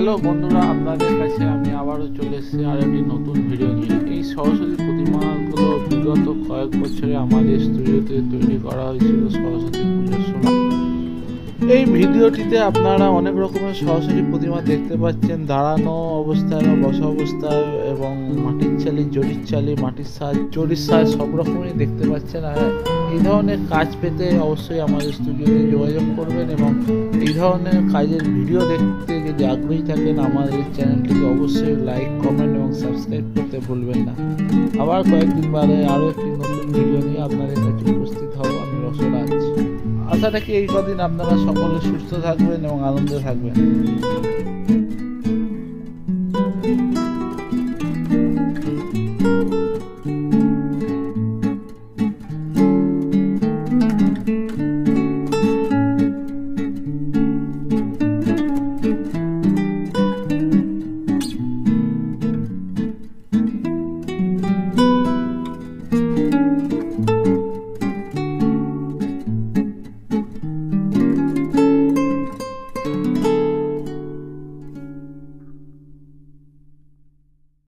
Hello বন্ধুরা, আপনাদের কাছে আমি আবারও চলে এসেছি আর একটি নতুন ভিডিও নিয়ে। এই সরস্বতী প্রতিমাগুলো বিগত কয়েক বছরে আমাদের স্টুডিওতে তৈরি করা হয়েছিল সরস্বতী পুজোর সময়। এই ভিডিওটিতে আপনারা অনেক রকমের সরস্বতী প্রতিমা দেখতে পাচ্ছেন, দাঁড়ানো অবস্থায় বা বসা অবস্থায়, এবং মাটির চালি, জরির চালি, মাটির সাজ, জরির সাজ সব রকমই দেখতে পাচ্ছেন। আর এই ধরনের কাজ পেতে অবশ্যই আমাদের স্টুডিওতে যোগাযোগ করবেন, এবং এই ধরনের কাজের ভিডিও দেখতে যদি আগ্রহী থাকেন আমাদের চ্যানেলটিকে অবশ্যই লাইক, কমেন্ট এবং সাবস্ক্রাইব করতে ভুলবেন না। আবার কয়েকদিন বাদে আরও একটি নতুন ভিডিও নিয়ে আপনাদের কাছে উপস্থিত হব আমি, রসরাজ। আশা রাখি এই কদিন আপনারা সকলে সুস্থ থাকবেন এবং আনন্দে থাকবেন।